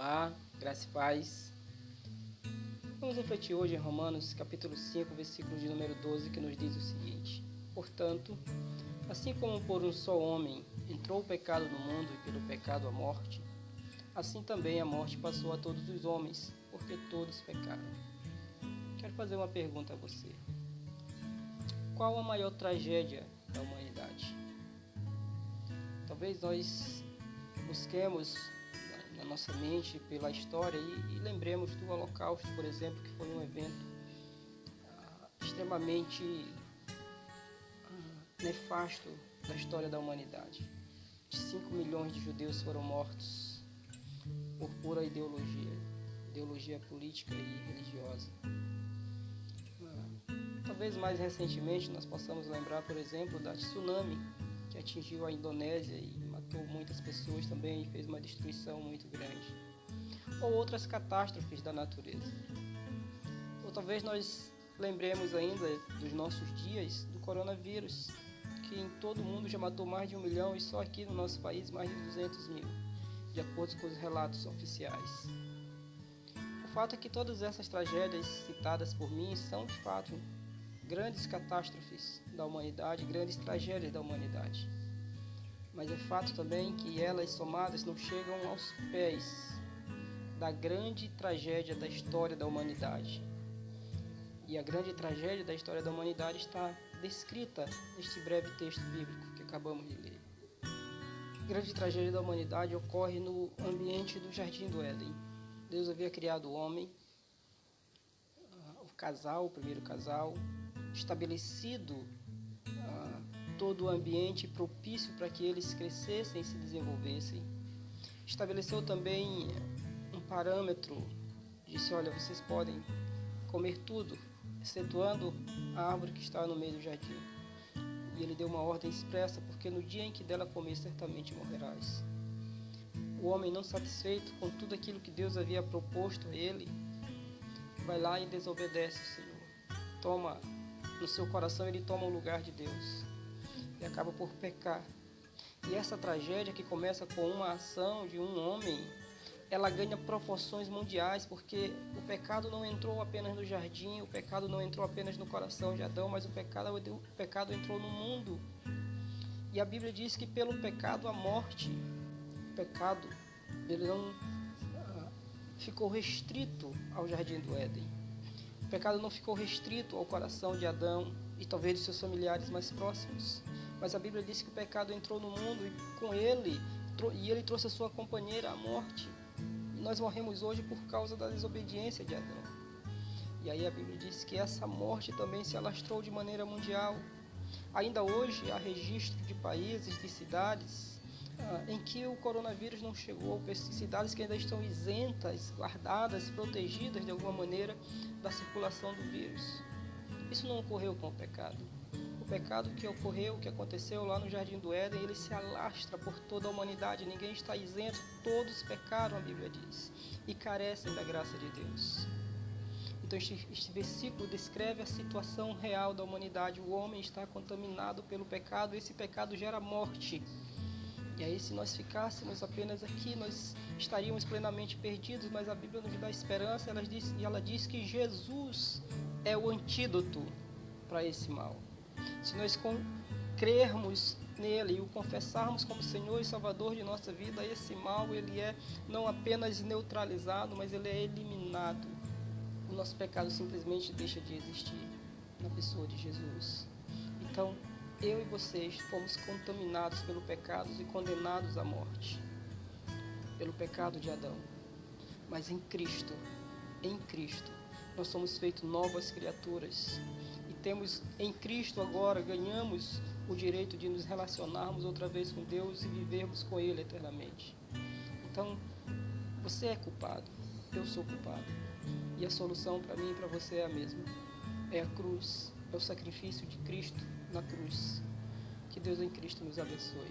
Olá, graça e paz. Vamos refletir hoje em Romanos capítulo 5, versículo de número 12, que nos diz o seguinte: Portanto, assim como por um só homem entrou o pecado no mundo e pelo pecado a morte, assim também a morte passou a todos os homens, porque todos pecaram. Quero fazer uma pergunta a você. Qual a maior tragédia da humanidade? Talvez nós busquemos na nossa mente pela história e lembremos do Holocausto, por exemplo, que foi um evento extremamente nefasto da história da humanidade. 5 milhões de judeus foram mortos por pura ideologia política e religiosa. Talvez mais recentemente nós possamos lembrar, por exemplo, da tsunami que atingiu a Indonésia e matou muitas pessoas também e fez uma destruição muito grande. Ou outras catástrofes da natureza. Ou talvez nós lembremos ainda dos nossos dias do coronavírus, que em todo o mundo já matou mais de 1 milhão e só aqui no nosso país mais de 200 mil, de acordo com os relatos oficiais. O fato é que todas essas tragédias citadas por mim são de fato grandes catástrofes da humanidade, grandes tragédias da humanidade. Mas é fato também que elas somadas não chegam aos pés da grande tragédia da história da humanidade. E a grande tragédia da história da humanidade está descrita neste breve texto bíblico que acabamos de ler. A grande tragédia da humanidade ocorre no ambiente do Jardim do Éden. Deus havia criado o homem, o primeiro casal, estabelecido todo o ambiente propício para que eles crescessem e se desenvolvessem. Estabeleceu também um parâmetro, disse: olha, vocês podem comer tudo, excetuando a árvore que está no meio do jardim. E ele deu uma ordem expressa, porque no dia em que dela comer, certamente morrerás. O homem, não satisfeito com tudo aquilo que Deus havia proposto a ele, vai lá e desobedece o Senhor. No seu coração ele toma o lugar de Deus e acaba por pecar. E essa tragédia, que começa com uma ação de um homem, ela ganha proporções mundiais, porque o pecado não entrou apenas no jardim, o pecado não entrou apenas no coração de Adão, mas o pecado entrou no mundo. E a Bíblia diz que pelo pecado a morte, o pecado, ele não ficou restrito ao Jardim do Éden. O pecado não ficou restrito ao coração de Adão e talvez de seus familiares mais próximos. Mas a Bíblia diz que o pecado entrou no mundo e com ele trouxe a sua companheira, a morte. E nós morremos hoje por causa da desobediência de Adão. E aí a Bíblia diz que essa morte também se alastrou de maneira mundial. Ainda hoje há registro de países, de cidades, em que o coronavírus não chegou, cidades que ainda estão isentas, guardadas, protegidas de alguma maneira da circulação do vírus. Isso não ocorreu com o pecado. O pecado que ocorreu, que aconteceu lá no Jardim do Éden, ele se alastra por toda a humanidade. Ninguém está isento, todos pecaram, a Bíblia diz, e carecem da graça de Deus. Então este versículo descreve a situação real da humanidade. O homem está contaminado pelo pecado, esse pecado gera morte. E aí, se nós ficássemos apenas aqui, nós estaríamos plenamente perdidos, mas a Bíblia nos dá esperança, ela diz que Jesus é o antídoto para esse mal. Se nós crermos nele e o confessarmos como Senhor e Salvador de nossa vida, esse mal ele é não apenas neutralizado, mas ele é eliminado. O nosso pecado simplesmente deixa de existir na pessoa de Jesus. Então, eu e vocês fomos contaminados pelo pecado e condenados à morte, pelo pecado de Adão. Mas em Cristo, nós somos feitos novas criaturas. E temos em Cristo agora, ganhamos o direito de nos relacionarmos outra vez com Deus e vivermos com Ele eternamente. Então, você é culpado, eu sou culpado. E a solução para mim e para você é a mesma. É a cruz, é o sacrifício de Cristo na cruz. Que Deus em Cristo nos abençoe.